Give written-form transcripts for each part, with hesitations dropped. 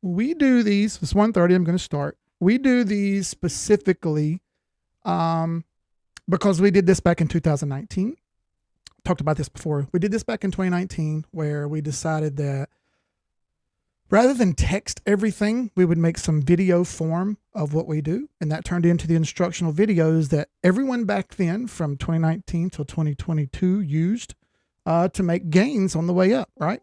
We do these. It's 1:30. I'm going to start. We do these specifically um, because we did this back in 2019. Talked about this before. We did this back in 2019 where we decided that rather than text everything, we would make some video form of what we do. And that turned into the instructional videos that everyone back then from 2019 till 2022 used to make gains on the way up, right?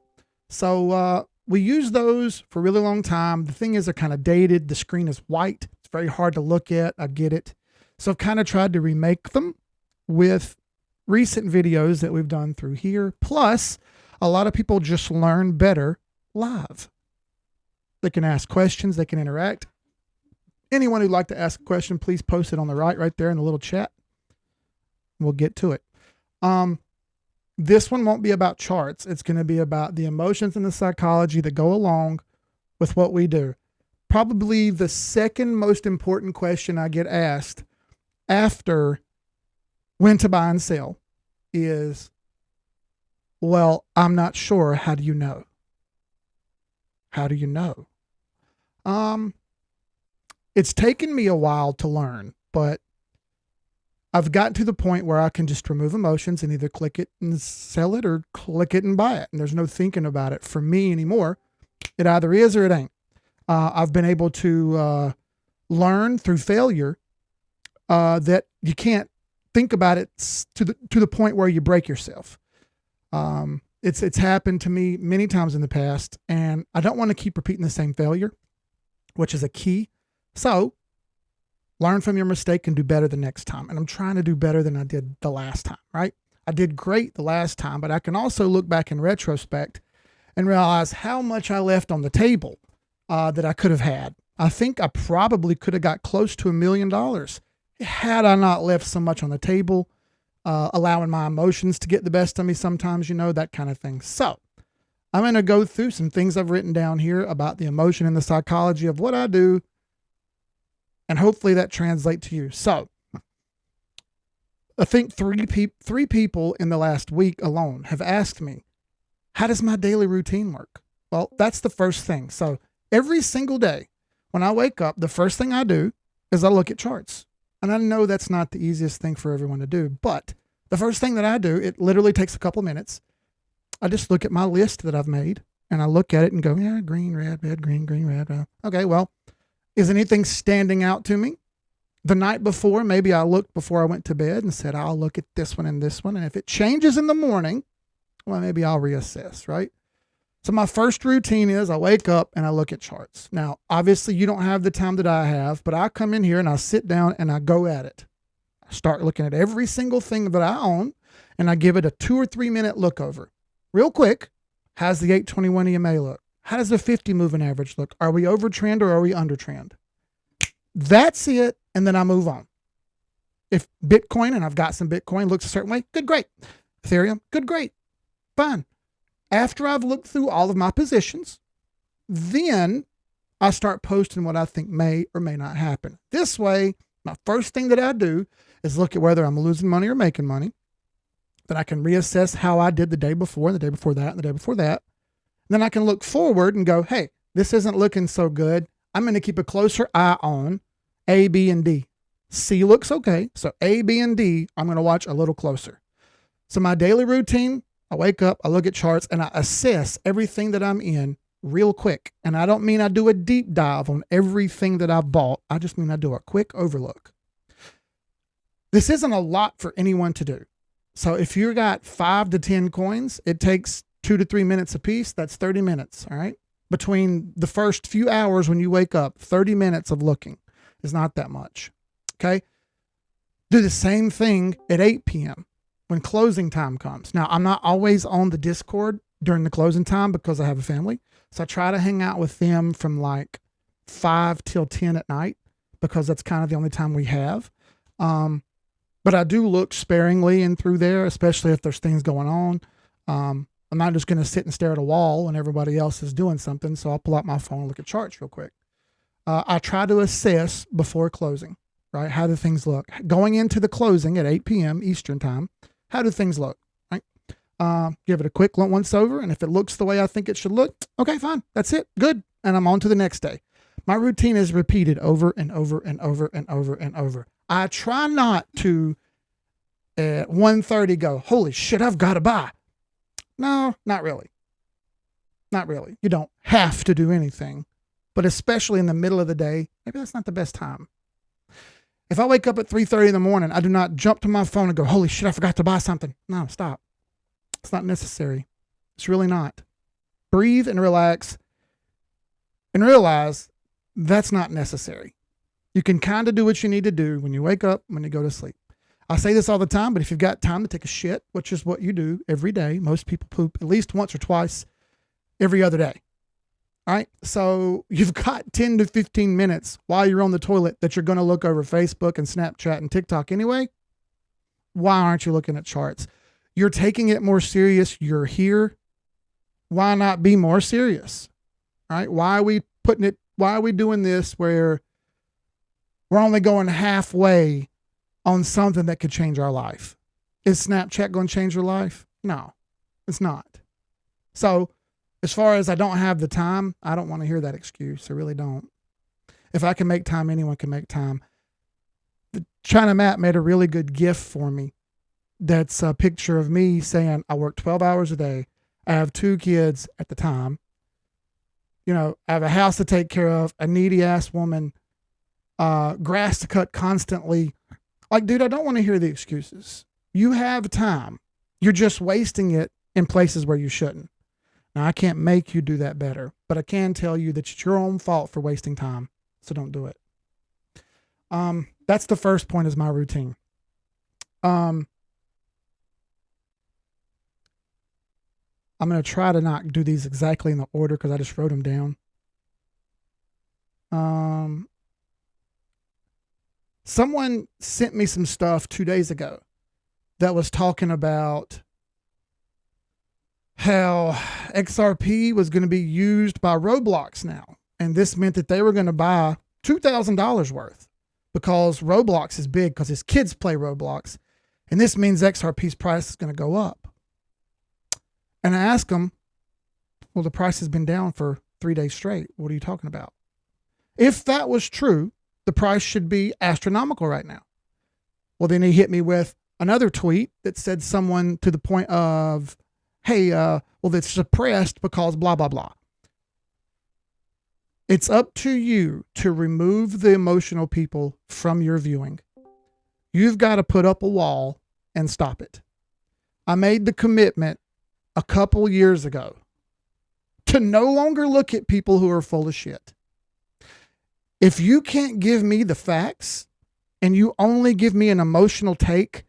So we use those for a really long time. The thing is, they're kind of dated. The screen is white. It's very hard to look at. I get it. So I've kind of tried to remake them with recent videos that we've done through here. Plus, a lot of people just learn better live. They can ask questions, they can interact. Anyone who'd like to ask a question, please post it on the right there in the little chat. We'll get to it. This one won't be about charts. It's going to be about the emotions and the psychology that go along with what we do. Probably the second most important question I get asked after when to buy and sell is, well, I'm not sure. How do you know? How do you know? It's taken me a while to learn, but I've gotten to the point where I can just remove emotions and either click it and sell it or click it and buy it. And there's no thinking about it for me anymore. It either is or it ain't. I've been able to learn through failure that you can't think about it to the point where you break yourself. It's happened to me many times in the past, and I don't want to keep repeating the same failure, which is a key. So learn from your mistake and do better the next time. And I'm trying to do better than I did the last time, right? I did great the last time, but I can also look back in retrospect and realize how much I left on the table that I could have had. I think I probably could have got close to $1 million had I not left so much on the table, allowing my emotions to get the best of me sometimes, that kind of thing. So I'm going to go through some things I've written down here about the emotion and the psychology of what I do, and hopefully that translates to you. So I think three people in the last week alone have asked me, how does my daily routine work? Well, that's the first thing. So every single day when I wake up, the first thing I do is I look at charts. And I know that's not the easiest thing for everyone to do, but the first thing that I do, it literally takes a couple of minutes. I just look at my list that I've made and I look at it and go, yeah, green, red, green, red. Okay, well, is anything standing out to me? The night before, maybe I looked before I went to bed and said, I'll look at this one and this one. And if it changes in the morning, well, maybe I'll reassess, right? So my first routine is I wake up and I look at charts. Now, obviously you don't have the time that I have, but I come in here and I sit down and I go at it. I start looking at every single thing that I own and I give it a 2 or 3 minute look over. Real quick, how's the 821 EMA look? How does the 50 moving average look? Are we over trend or are we under trend? That's it. And then I move on. If Bitcoin, and I've got some Bitcoin, looks a certain way, good, great. Ethereum, good, great. Fine. After I've looked through all of my positions, then I start posting what I think may or may not happen. This way, my first thing that I do is look at whether I'm losing money or making money. Then I can reassess how I did the day before, the day before that, and the day before that. Then I can look forward and go, hey, this isn't looking so good. I'm going to keep a closer eye on A, B, and D. C looks okay. So A, B, and D, I'm going to watch a little closer. So my daily routine, I wake up, I look at charts, and I assess everything that I'm in real quick. And I don't mean I do a deep dive on everything that I've bought. I just mean I do a quick overlook. This isn't a lot for anyone to do. So if you got 5 to 10 coins, it takes 2 to 3 minutes a piece. That's 30 minutes, all right? Between the first few hours when you wake up, 30 minutes of looking is not that much, okay? Do the same thing at 8 p.m. when closing time comes. Now, I'm not always on the Discord during the closing time because I have a family. So I try to hang out with them from like 5 till 10 at night because that's kind of the only time we have. But I do look sparingly in through there, especially if there's things going on. I'm not just going to sit and stare at a wall when everybody else is doing something. So I'll pull out my phone and look at charts real quick. I try to assess before closing, right? How do things look? Going into the closing at 8 p.m. Eastern time, how do things look, right? Give it a quick once over. And if it looks the way I think it should look, okay, fine. That's it. Good. and I'm on to the next day. My routine is repeated over and over and over and over and over. I try not to at 1:30 go, holy shit, I've got to buy. No, not really. Not really. You don't have to do anything, but especially in the middle of the day, maybe that's not the best time. If I wake up at 3:30 in the morning, I do not jump to my phone and go, holy shit, I forgot to buy something. No, stop. It's not necessary. It's really not. Breathe and relax and realize that's not necessary. You can kind of do what you need to do when you wake up, when you go to sleep. I say this all the time, but if you've got time to take a shit, which is what you do every day, most people poop at least once or twice every other day. All right. So you've got 10 to 15 minutes while you're on the toilet that you're going to look over Facebook and Snapchat and TikTok anyway. Why aren't you looking at charts? You're taking it more serious. You're here. Why not be more serious? All right. Why are we doing this where we're only going halfway on something that could change our life? Is Snapchat going to change your life? No, it's not. So as far as I don't have the time, I don't want to hear that excuse. I really don't. If I can make time, anyone can make time. The China Matt made a really good GIF for me. That's a picture of me saying I work 12 hours a day. I have 2 kids at the time. You know, I have a house to take care of, a needy ass woman, grass to cut constantly. Like, dude, I don't want to hear the excuses. You have time. You're just wasting it in places where you shouldn't. Now, I can't make you do that better, but I can tell you that it's your own fault for wasting time. So don't do it. That's the first point, is my routine. I'm going to try to not do these exactly in the order because I just wrote them down. Someone sent me some stuff 2 days ago that was talking about how XRP was going to be used by Roblox now. And this meant that they were going to buy $2,000 worth because Roblox is big because his kids play Roblox. And this means XRP's price is going to go up. And I asked them, well, the price has been down for 3 days straight. What are you talking about? If that was true, the price should be astronomical right now. Well, then he hit me with another tweet that said someone to the point of, hey, well, it's suppressed because blah, blah, blah. It's up to you to remove the emotional people from your viewing. You've got to put up a wall and stop it. I made the commitment a couple years ago to no longer look at people who are full of shit. If you can't give me the facts and you only give me an emotional take,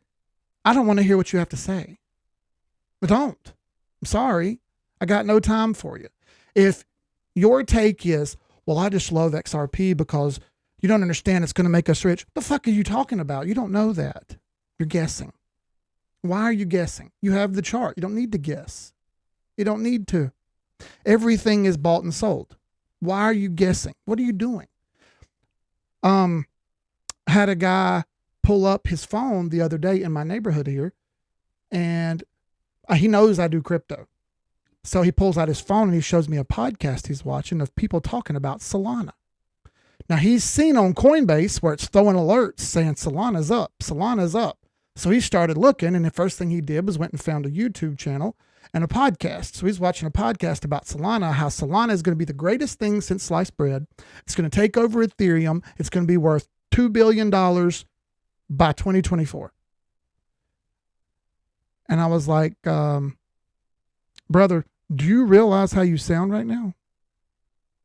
I don't want to hear what you have to say. But don't. I'm sorry. I got no time for you. If your take is, well, I just love XRP because you don't understand it's going to make us rich. The fuck are you talking about? You don't know that. You're guessing. Why are you guessing? You have the chart. You don't need to guess. You don't need to. Everything is bought and sold. Why are you guessing? What are you doing? Had a guy pull up his phone the other day in my neighborhood here, and he knows I do crypto. So he pulls out his phone and he shows me a podcast he's watching of people talking about Solana. Now he's seen on Coinbase where it's throwing alerts saying Solana's up, Solana's up. So he started looking, and the first thing he did was went and found a YouTube channel and a podcast. So he's watching a podcast about Solana, how Solana is going to be the greatest thing since sliced bread. It's going to take over Ethereum. It's going to be worth $2 billion by 2024. And I was like, brother, do you realize how you sound right now?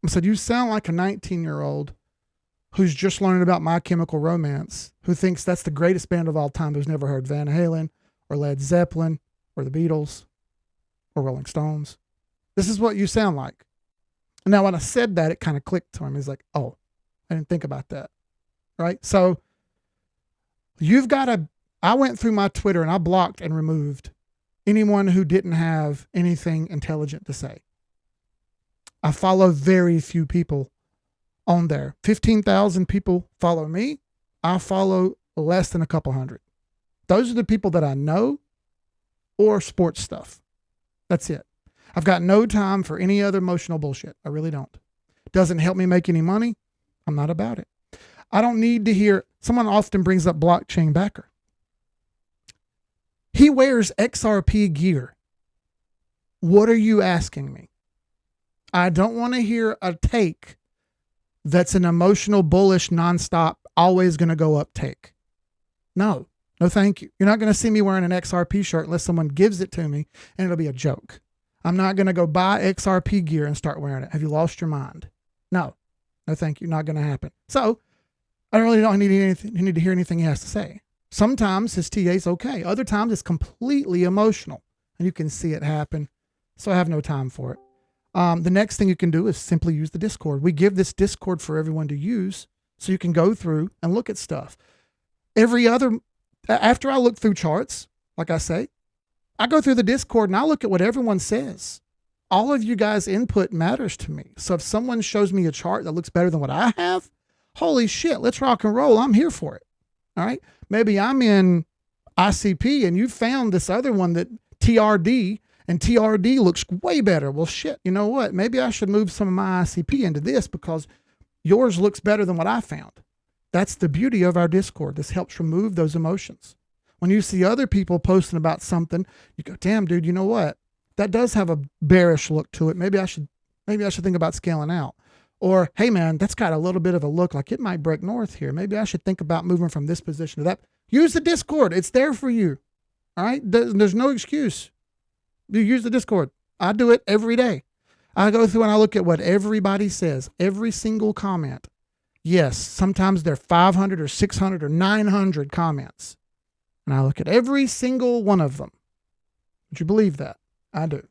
I said, you sound like a 19-year-old who's just learning about My Chemical Romance, who thinks that's the greatest band of all time, who's never heard Van Halen or Led Zeppelin or the Beatles or Rolling Stones. This is what you sound like. And now when I said that, it kind of clicked to him. He's like, oh, I didn't think about that. Right? So I went through my Twitter and I blocked and removed anyone who didn't have anything intelligent to say. I follow very few people on there. 15,000 people follow me. I follow less than a couple hundred. Those are the people that I know or sports stuff. That's it. I've got no time for any other emotional bullshit. I really don't. doesn't help me make any money, I'm not about it. I don't need to hear, someone often brings up blockchain backer. He wears XRP gear. What are you asking me? I don't want to hear a take that's an emotional, bullish, nonstop, always going to go up take. No, thank you. You're not going to see me wearing an XRP shirt unless someone gives it to me and it'll be a joke. I'm not going to go buy XRP gear and start wearing it. Have you lost your mind? No, thank you. Not going to happen. So I really don't need to hear anything he has to say. Sometimes his TA is okay. Other times it's completely emotional and you can see it happen. So I have no time for it. The next thing you can do is simply use the Discord. We give this Discord for everyone to use so you can go through and look at stuff. After I look through charts, like I say, I go through the Discord and I look at what everyone says. All of you guys' input matters to me. So if someone shows me a chart that looks better than what I have, holy shit, let's rock and roll. I'm here for it. All right. Maybe I'm in ICP and you found this other one that TRD, and TRD looks way better. Well, shit, you know what? Maybe I should move some of my ICP into this because yours looks better than what I found. That's the beauty of our Discord. This helps remove those emotions. When you see other people posting about something, you go, damn, dude, you know what? That does have a bearish look to it. Maybe I should think about scaling out. Or, hey, man, that's got a little bit of a look like it might break north here. Maybe I should think about moving from this position to that. Use the Discord. It's there for you. All right? There's no excuse. You use the Discord. I do it every day. I go through and I look at what everybody says, every single comment. Yes, sometimes there are 500 or 600 or 900 comments. And I look at every single one of them. Would you believe that? I do.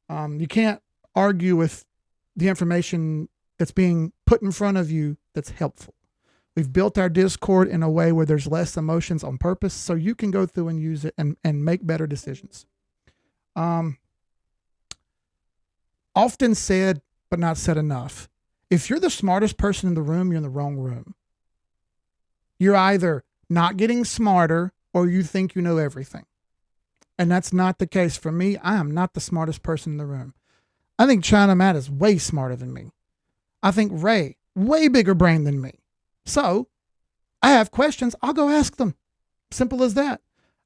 You can't argue with the information that's being put in front of you that's helpful. We've built our Discord in a way where there's less emotions on purpose so you can go through and use it and make better decisions. Often said, but not said enough. If you're the smartest person in the room, you're in the wrong room. You're either not getting smarter or you think you know everything. And that's not the case for me. I am not the smartest person in the room. I think China Matt is way smarter than me. I think Ray, way bigger brain than me. So I have questions. I'll go ask them. Simple as that.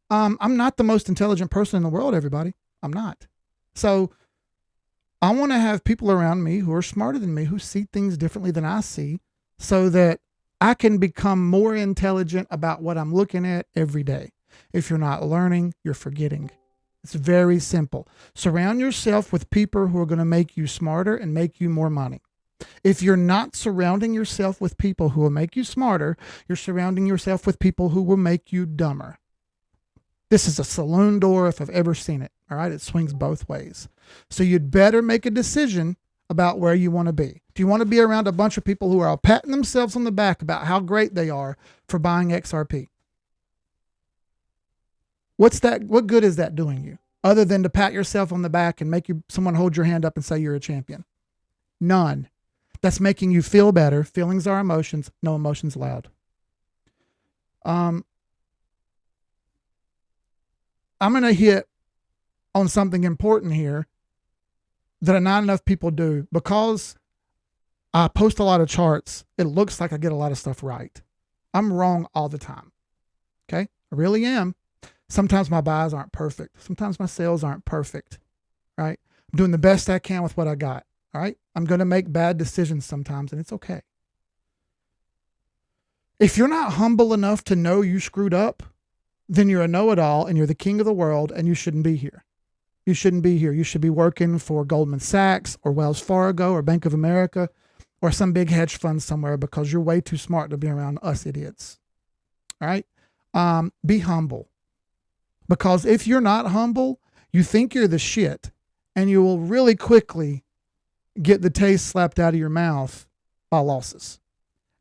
I'm not the most intelligent person in the world, everybody. I'm not. So I want to have people around me who are smarter than me, who see things differently than I see, so that I can become more intelligent about what I'm looking at every day. If you're not learning, you're forgetting. It's very simple. Surround yourself with people who are going to make you smarter and make you more money. If you're not surrounding yourself with people who will make you smarter, you're surrounding yourself with people who will make you dumber. This is a saloon door if I've ever seen it. All right. It swings both ways. So you'd better make a decision about where you want to be. Do you want to be around a bunch of people who are all patting themselves on the back about how great they are for buying XRP? What good is that doing you other than to pat yourself on the back and make someone hold your hand up and say you're a champion? None. That's making you feel better. Feelings are emotions. No emotions allowed. I'm going to hit on something important here that not enough people do. Because I post a lot of charts, it looks like I get a lot of stuff right. I'm wrong all the time. Okay? I really am. Sometimes my buys aren't perfect. Sometimes my sales aren't perfect. Right? I'm doing the best I can with what I got. All right? I'm going to make bad decisions sometimes, and it's okay. If you're not humble enough to know you screwed up, then you're a know-it-all and you're the king of the world and you shouldn't be here. You shouldn't be here. You should be working for Goldman Sachs or Wells Fargo or Bank of America or some big hedge fund somewhere because you're way too smart to be around us idiots. All right? Be humble. Because if you're not humble, you think you're the shit and you will really quickly get the taste slapped out of your mouth by losses.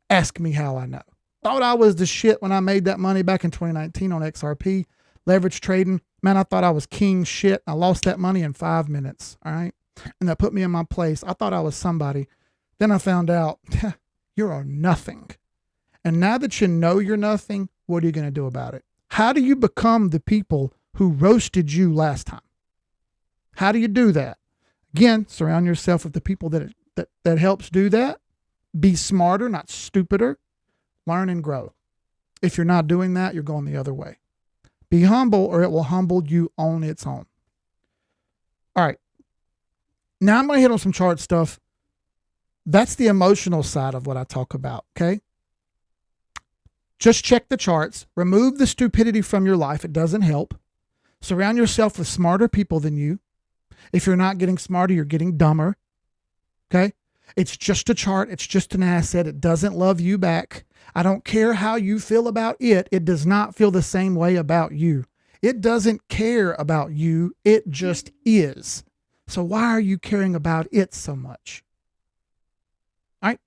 Ask me how I know. Thought I was the shit when I made that money back in 2019 on XRP, leverage trading. Man, I thought I was king shit. I lost that money in 5 minutes. All right. And that put me in my place. I thought I was somebody. Then I found out you're a nothing. And now that you know you're nothing, what are you going to do about it? How do you become the people who roasted you last time? How do you do that? Again, surround yourself with the people that that helps do that. Be smarter, not stupider. Learn and grow. If you're not doing that, you're going the other way. Be humble, or it will humble you on its own. All right. Now I'm going to hit on some chart stuff. That's the emotional side of what I talk about, okay? Just check the charts. Remove the stupidity from your life. It doesn't help. Surround yourself with smarter people than you. If you're not getting smarter, you're getting dumber, okay? It's just a chart. It's just an asset. It doesn't love you back. I don't care how you feel about it. It does not feel the same way about you. It doesn't care about you. It just is. So why are you caring about it so much? All right.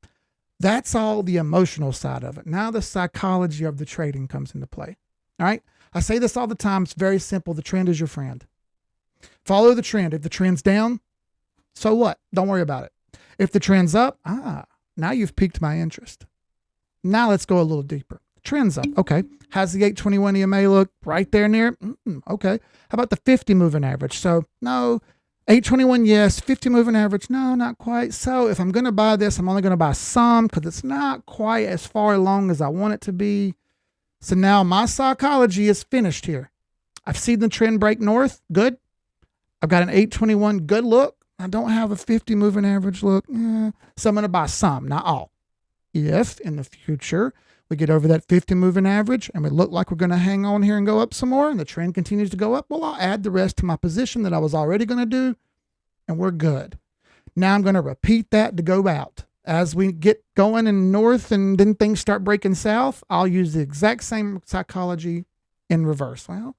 That's all the emotional side of it. Now the psychology of the trading comes into play. All right. I say this all the time. It's very simple. The trend is your friend. Follow the trend. If the trend's down, so what? Don't worry about it. If the trend's up, now you've piqued my interest. Now let's go a little deeper. Trend's up. Okay. How's the 821 EMA look? Right there near? Okay. How about the 50 moving average? So no, 821, yes. 50 moving average? No, not quite. So if I'm going to buy this, I'm only going to buy some because it's not quite as far along as I want it to be. So now my psychology is finished here. I've seen the trend break north. Good. I've got an 821 good look. I don't have a 50 moving average look. So I'm going to buy some, not all. If in the future we get over that 50 moving average and we look like we're going to hang on here and go up some more and the trend continues to go up, well, I'll add the rest to my position that I was already going to do and we're good. Now I'm going to repeat that to go out. As we get going in north and then things start breaking south, I'll use the exact same psychology in reverse. Well,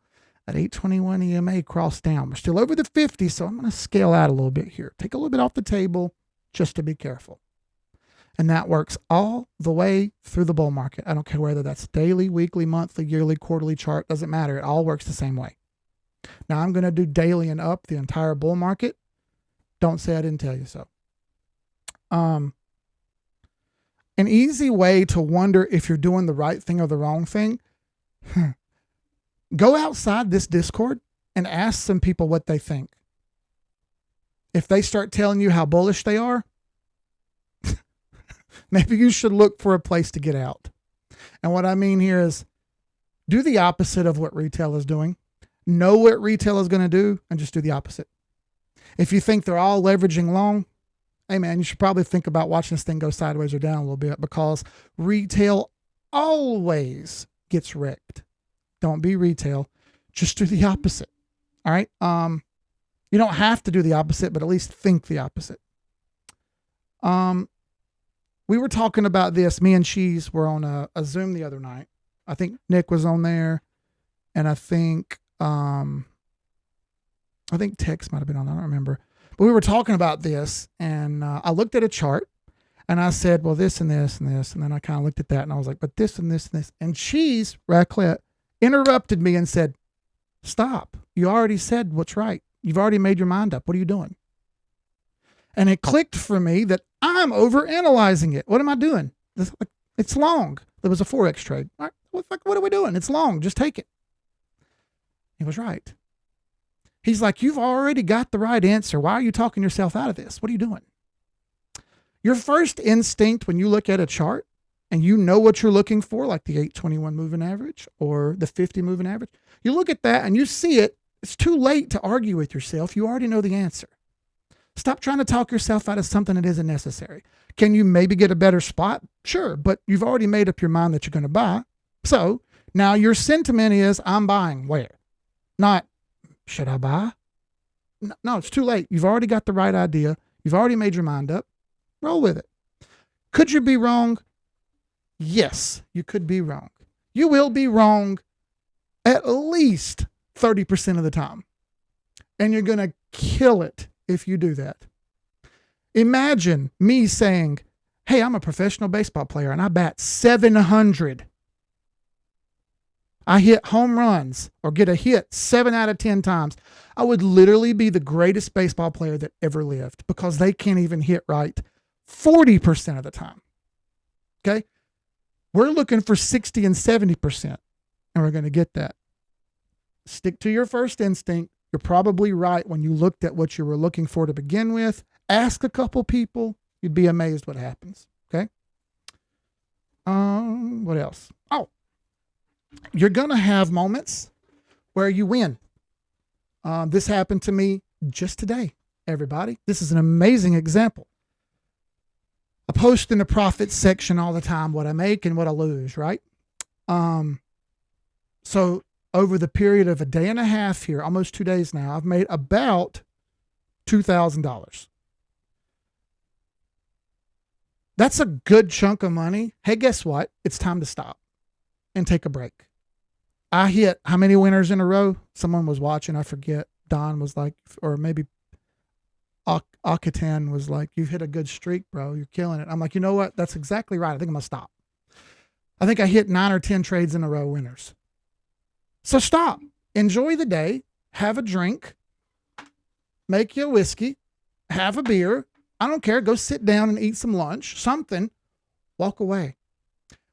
at 821 EMA crossed down. We're still over the 50, so I'm going to scale out a little bit here. Take a little bit off the table just to be careful. And that works all the way through the bull market. I don't care whether that's daily, weekly, monthly, yearly, quarterly chart. Doesn't matter. It all works the same way. Now I'm going to do daily and up the entire bull market. Don't say I didn't tell you so. An easy way to wonder if you're doing the right thing or the wrong thing, go outside this Discord and ask some people what they think. If they start telling you how bullish they are, maybe you should look for a place to get out. And what I mean here is do the opposite of what retail is doing. Know what retail is going to do and just do the opposite. If you think they're all leveraging long, hey man, you should probably think about watching this thing go sideways or down a little bit because retail always gets wrecked. Don't be retail. Just do the opposite. All right. You don't have to do the opposite, but at least think the opposite. We were talking about this. Me and Cheese were on a Zoom the other night. I think Nick was on there, and I think Tex might have been on. I don't remember. But we were talking about this, and I looked at a chart, and I said, well, this and this and this. And then I kind of looked at that, and I was like, but this and this and this. And Cheese, Raclette, interrupted me and said, stop. You already said what's right. You've already made your mind up. What are you doing? And it clicked for me that I'm overanalyzing it. What am I doing? It's long. There was a Forex trade. All right, what are we doing? It's long. Just take it. He was right. He's like, you've already got the right answer. Why are you talking yourself out of this? What are you doing? Your first instinct when you look at a chart and you know what you're looking for, like the 821 moving average or the 50 moving average, you look at that and you see it. It's too late to argue with yourself. You already know the answer. Stop trying to talk yourself out of something that isn't necessary. Can you maybe get a better spot? Sure, but you've already made up your mind that you're going to buy. So now your sentiment is, I'm buying where? Not, should I buy? No, it's too late. You've already got the right idea. You've already made your mind up. Roll with it. Could you be wrong? Yes, you could be wrong. You will be wrong at least 30% of the time. And you're going to kill it if you do that. Imagine me saying, hey, I'm a professional baseball player and I bat 700. I hit home runs or get a hit 7 out of 10 times. I would literally be the greatest baseball player that ever lived because they can't even hit right 40% of the time. Okay? We're looking for 60 and 70%, and we're going to get that. Stick to your first instinct. You're probably right when you looked at what you were looking for to begin with. Ask a couple people, You'd be amazed what happens. Okay. What else? Oh, you're going to have moments where you win. This happened to me just today, everybody. This is an amazing example. I post in the profit section all the time what I make and what I lose, right? So over the period of a day and a half here, almost 2 days now, I've made about $2,000. That's a good chunk of money. Hey, guess what? It's time to stop and take a break. I hit how many winners in a row? Someone was watching, I forget. Don was like, or maybe Akatan was like, you've hit a good streak, bro. You're killing it. I'm like, you know what? That's exactly right. I think I'm going to stop. I think I hit 9 or 10 trades in a row winners. So stop. Enjoy the day. Have a drink. Make you a whiskey. Have a beer. I don't care. Go sit down and eat some lunch. Something. Walk away.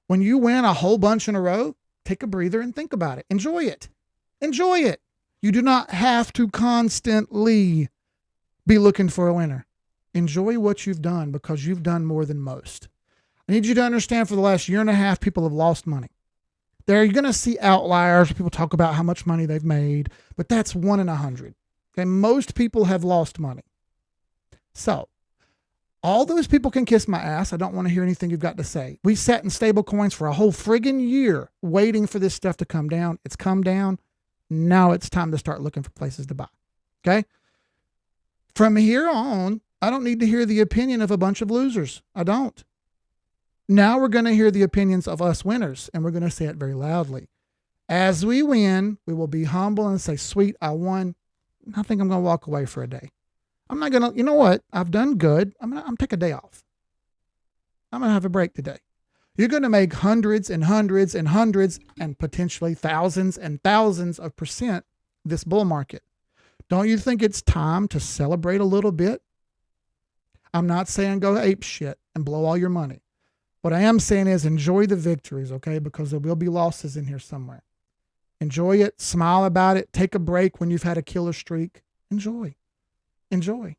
When you win a whole bunch in a row, take a breather and think about it. Enjoy it. Enjoy it. You do not have to constantly be looking for a winner. Enjoy what you've done because you've done more than most. I need you to understand for the last year and a half, people have lost money. There you're going to see outliers. People talk about how much money they've made, but that's 1 in 100. Okay, most people have lost money. So all those people can kiss my ass. I don't want to hear anything you've got to say. We sat in stable coins for a whole friggin' year waiting for this stuff to come down. It's come down. Now it's time to start looking for places to buy. Okay? From here on, I don't need to hear the opinion of a bunch of losers. I don't. Now we're going to hear the opinions of us winners, and we're going to say it very loudly. As we win, we will be humble and say, sweet, I won. I think I'm going to walk away for a day. I'm not going to, you know what? I've done good. I'm take a day off. I'm going to have a break today. You're going to make hundreds and hundreds and hundreds and potentially thousands and thousands of % this bull market. Don't you think it's time to celebrate a little bit? I'm not saying go ape shit and blow all your money. What I am saying is enjoy the victories, okay? Because there will be losses in here somewhere. Enjoy it. Smile about it. Take a break when you've had a killer streak. Enjoy. Enjoy.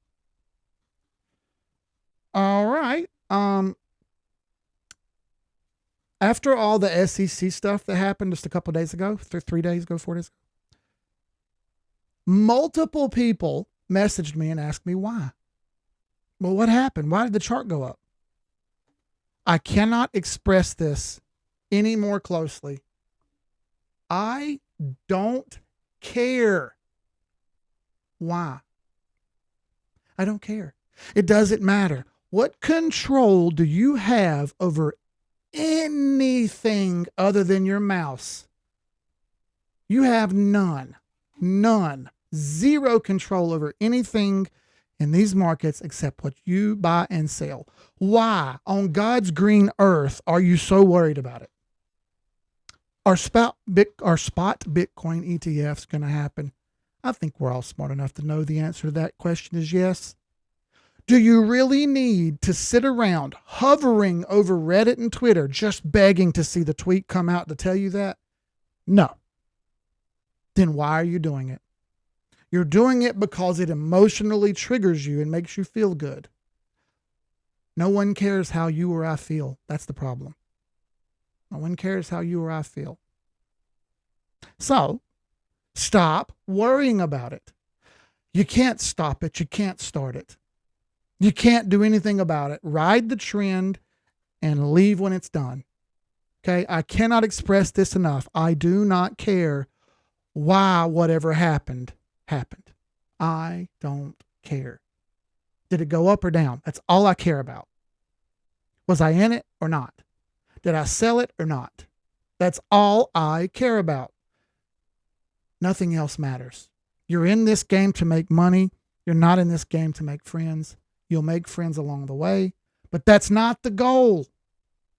All right. After all the SEC stuff that happened just a couple of days ago, 3 days ago, 4 days ago, multiple people messaged me and asked me why. Well, what happened? Why did the chart go up? I cannot express this any more closely. I don't care. Why? I don't care. It doesn't matter. What control do you have over anything other than your mouse? You have none. None. Zero control over anything in these markets except what you buy and sell. Why on God's green earth are you so worried about it? Are spot Bitcoin ETFs going to happen? I think we're all smart enough to know the answer to that question is yes. Do you really need to sit around hovering over Reddit and Twitter just begging to see the tweet come out to tell you that? No. Then why are you doing it? You're doing it because it emotionally triggers you and makes you feel good. No one cares how you or I feel. That's the problem. No one cares how you or I feel. So, stop worrying about it. You can't stop it. You can't start it. You can't do anything about it. Ride the trend and leave when it's done. Okay? I cannot express this enough. I do not care why whatever happened. I don't care. Did it go up or down? That's all I care about. Was I in it or not? Did I sell it or not? That's all I care about. Nothing else matters. You're in this game to make money. You're not in this game to make friends. You'll make friends along the way, but that's not the goal.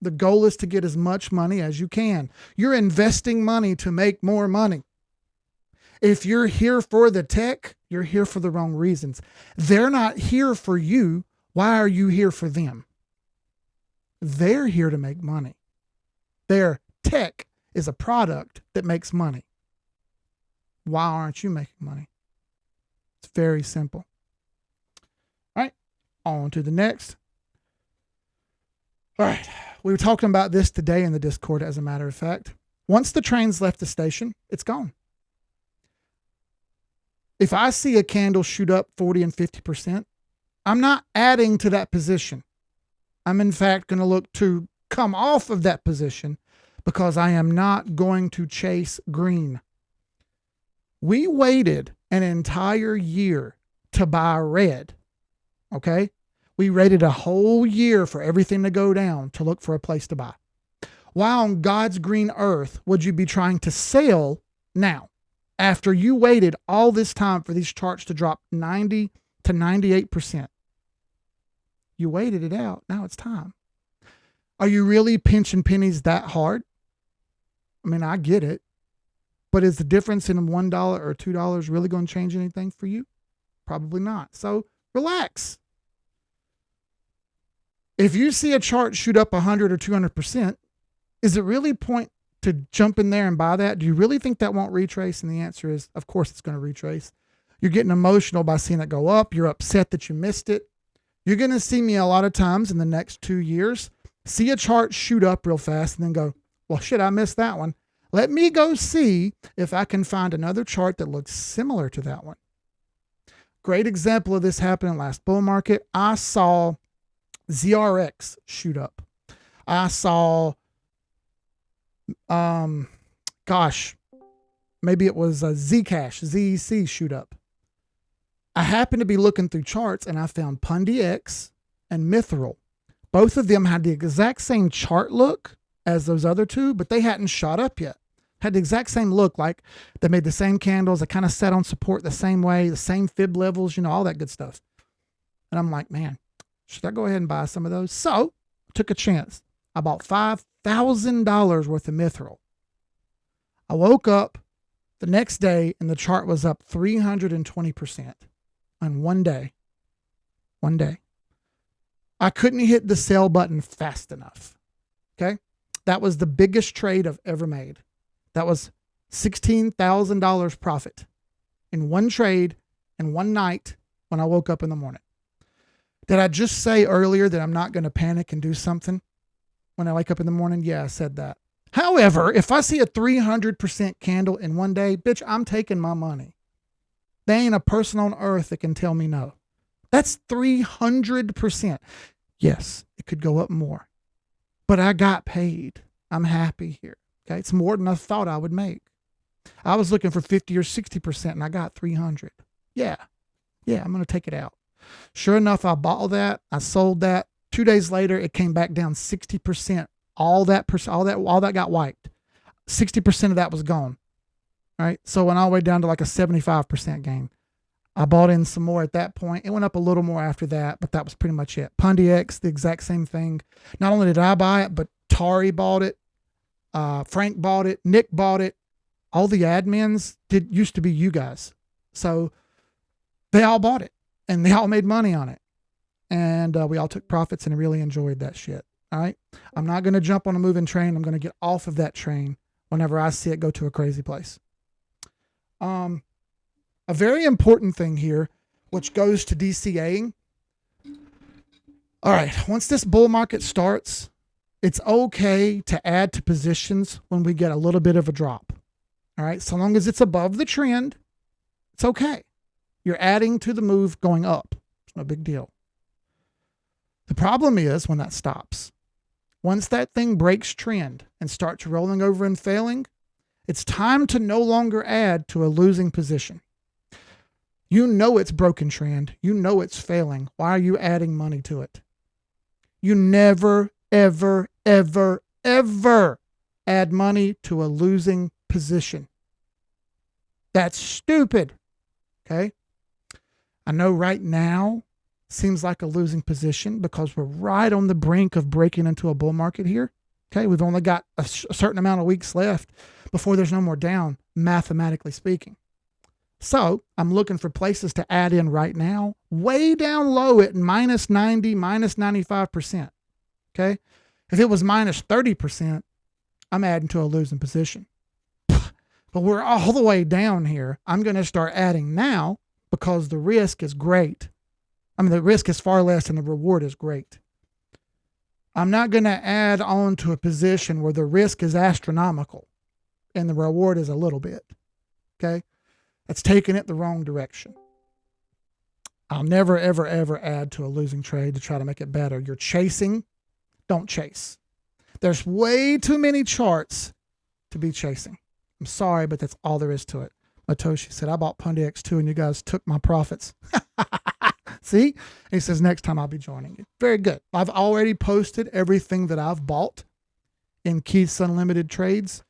The goal is to get as much money as you can. You're investing money to make more money. If you're here for the tech, you're here for the wrong reasons. They're not here for you. Why are you here for them? They're here to make money. Their tech is a product that makes money. Why aren't you making money? It's very simple. All right, on to the next. All right. We were talking about this today in the Discord, as a matter of fact. Once the train's left the station, it's gone. If I see a candle shoot up 40 and 50%, I'm not adding to that position. I'm in fact going to look to come off of that position because I am not going to chase green. We waited an entire year to buy red. Okay? We waited a whole year for everything to go down to look for a place to buy. Why on God's green earth would you be trying to sell now after you waited all this time for these charts to drop 90 to 98%? You waited it out. Now it's time. Are you really pinching pennies that hard? I mean, I get it. But is the difference in $1 or $2 really going to change anything for you? Probably not. So relax. If you see a chart shoot up 100 or 200%, is it really point to jump in there and buy that? Do you really think that won't retrace? And the answer is, of course it's going to retrace. You're getting emotional by seeing it go up. You're upset that you missed it. You're going to see me a lot of times in the next 2 years, see a chart shoot up real fast and then go, well, shit, I missed that one. Let me go see if I can find another chart that looks similar to that one. Great example of this happened last bull market. I saw ZRX shoot up. I saw, maybe it was a Zcash, ZEC shoot up. I happened to be looking through charts and I found PundyX and Mithril. Both of them had the exact same chart look as those other two, but they hadn't shot up yet. Had the exact same look, like they made the same candles. They kind of sat on support the same way, the same fib levels, all that good stuff. And I'm like, man, should I go ahead and buy some of those? So I took a chance. I bought $5,000 worth of Mithril. I woke up the next day and the chart was up 320% on one day. One day. I couldn't hit the sell button fast enough. Okay. That was the biggest trade I've ever made. That was $16,000 profit in one trade in one night when I woke up in the morning. Did I just say earlier that I'm not going to panic and do something when I wake up in the morning? Yeah, I said that. However, if I see a 300% candle in one day, bitch, I'm taking my money. There ain't a person on earth that can tell me no. That's 300%. Yes, it could go up more, but I got paid. I'm happy here. Okay. It's more than I thought I would make. I was looking for 50 or 60% and I got 300. Yeah. I'm going to take it out. Sure enough, I bought that. I sold that. 2 days later, it came back down 60%. All that got wiped. 60% of that was gone. All right. So went all the way down to like a 75% gain. I bought in some more at that point. It went up a little more after that, but that was pretty much it. PundyX, the exact same thing. Not only did I buy it, but Tari bought it. Frank bought it. Nick bought it. All the admins used to be you guys. So they all bought it and they all made money on it. And we all took profits and really enjoyed that shit. All right. I'm not going to jump on a moving train. I'm going to get off of that train whenever I see it go to a crazy place. A very important thing here, which goes to DCAing. All right. Once this bull market starts, it's okay to add to positions when we get a little bit of a drop. All right. So long as it's above the trend, it's okay. You're adding to the move going up. It's no big deal. The problem is when that stops. Once that thing breaks trend and starts rolling over and failing, it's time to no longer add to a losing position. You know it's broken trend. You know it's failing. Why are you adding money to it? You never, ever, ever, ever add money to a losing position. That's stupid. Okay? I know right now seems like a losing position because we're right on the brink of breaking into a bull market here. Okay? We've only got a certain amount of weeks left before there's no more down, mathematically speaking. So I'm looking for places to add in right now, way down low at minus 90, minus 95%. Okay. If it was minus 30%, I'm adding to a losing position. But we're all the way down here. I'm going to start adding now because the risk is great. I mean, the risk is far less and the reward is great. I'm not going to add on to a position where the risk is astronomical and the reward is a little bit. Okay. That's taking it the wrong direction. I'll never, ever, ever add to a losing trade to try to make it better. You're chasing, don't chase. There's way too many charts to be chasing. I'm sorry, but that's all there is to it. Matoshi said, I bought Pundi X2 and you guys took my profits. See? And he says, next time I'll be joining you. Very good. I've already posted everything that I've bought in Keith's Unlimited Trades.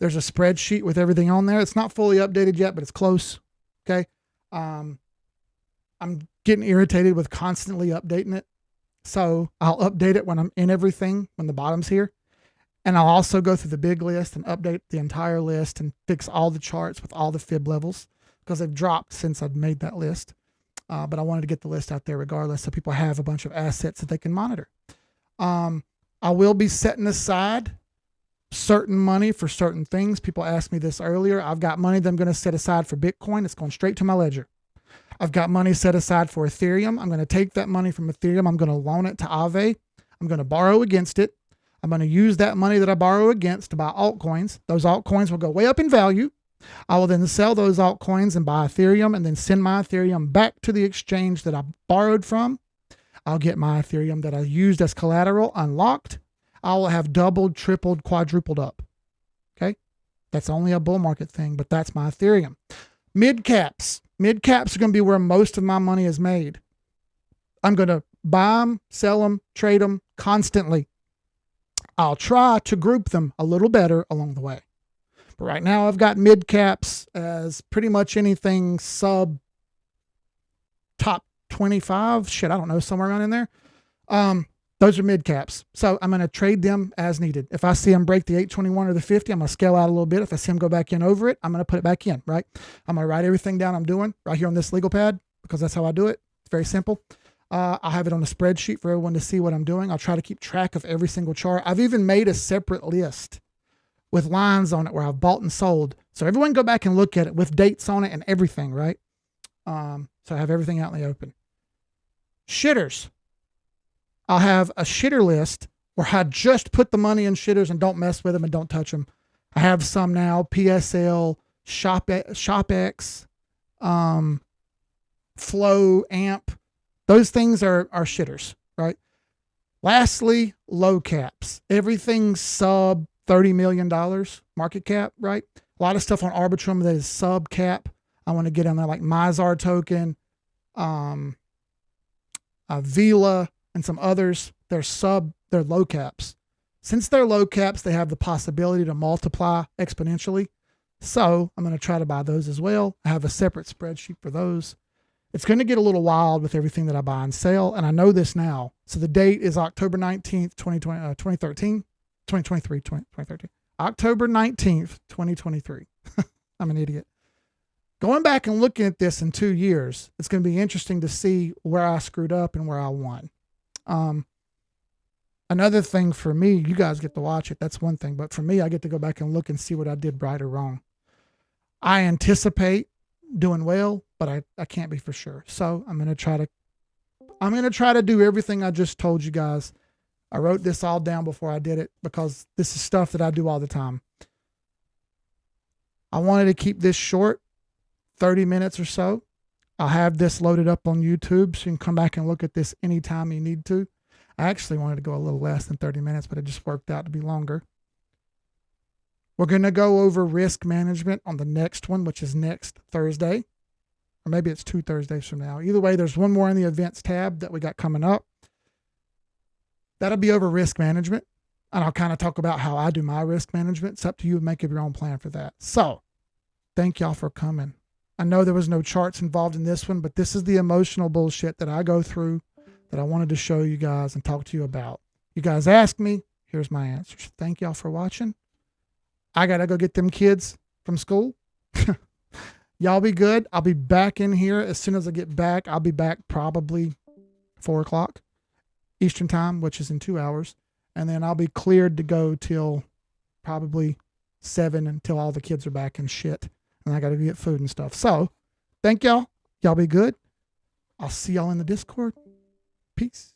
There's a spreadsheet with everything on there. It's not fully updated yet, but it's close. Okay. I'm getting irritated with constantly updating it. So I'll update it when I'm in everything, when the bottom's here. And I'll also go through the big list and update the entire list and fix all the charts with all the fib levels because they've dropped since I've made that list. But I wanted to get the list out there regardless so people have a bunch of assets that they can monitor. I will be setting aside certain money for certain things. People asked me this earlier. I've got money that I'm going to set aside for Bitcoin. It's going straight to my ledger. I've got money set aside for Ethereum. I'm going to take that money from Ethereum. I'm going to loan it to Aave. I'm going to borrow against it. I'm going to use that money that I borrow against to buy altcoins. Those altcoins will go way up in value. I will then sell those altcoins and buy Ethereum and then send my Ethereum back to the exchange that I borrowed from. I'll get my Ethereum that I used as collateral unlocked. I will have doubled, tripled, quadrupled up. Okay? That's only a bull market thing, but that's my Ethereum. Mid caps. Mid caps are going to be where most of my money is made. I'm going to buy them, sell them, trade them constantly. I'll try to group them a little better along the way. But right now I've got mid caps as pretty much anything sub top 25. Shit, I don't know, somewhere around in there. Those are mid caps. So I'm going to trade them as needed. If I see them break the 821 or the 50, I'm going to scale out a little bit. If I see them go back in over it, I'm going to put it back in, right? I'm going to write everything down I'm doing right here on this legal pad because that's how I do it. It's very simple. I'll have it on a spreadsheet for everyone to see what I'm doing. I'll try to keep track of every single chart. I've even made a separate list with lines on it where I've bought and sold. So everyone go back and look at it with dates on it and everything, right? So I have everything out in the open. Shitters. I'll have a shitter list where I just put the money in shitters and don't mess with them and don't touch them. I have some now, PSL, ShopX, Flow, AMP. Those things are shitters, right? Lastly, low caps. Everything sub $30 million market cap, right? A lot of stuff on Arbitrum that is sub cap. I want to get on there like Mizar token, Vila, and some others. They're low caps. Since they're low caps, they have the possibility to multiply exponentially. So I'm going to try to buy those as well. I have a separate spreadsheet for those. It's going to get a little wild with everything that I buy and sell, and I know this now. So the date is October 19th, 2013. October 19th, 2023. I'm an idiot. Going back and looking at this in 2 years, it's going to be interesting to see where I screwed up and where I won. Another thing for me, you guys get to watch it. That's one thing. But for me, I get to go back and look and see what I did right or wrong. I anticipate doing well, but I can't be for sure. So I'm going to try to do everything I just told you guys. I wrote this all down before I did it because this is stuff that I do all the time. I wanted to keep this short, 30 minutes or so. I'll have this loaded up on YouTube so you can come back and look at this anytime you need to. I actually wanted to go a little less than 30 minutes, but it just worked out to be longer. We're going to go over risk management on the next one, which is next Thursday. Or maybe it's 2 Thursdays from now. Either way, there's one more in the events tab that we got coming up. That'll be over risk management. And I'll kind of talk about how I do my risk management. It's up to you to make up your own plan for that. So, thank y'all for coming. I know there was no charts involved in this one, but this is the emotional bullshit that I go through that I wanted to show you guys and talk to you about. You guys asked me, here's my answers. Thank y'all for watching. I got to go get them kids from school. Y'all be good. I'll be back in here as soon as I get back. I'll be back probably 4 o'clock Eastern time, which is in 2 hours. And then I'll be cleared to go till probably 7 until all the kids are back and shit. And I got to get food and stuff. So thank y'all. Y'all be good. I'll see y'all in the Discord. Peace.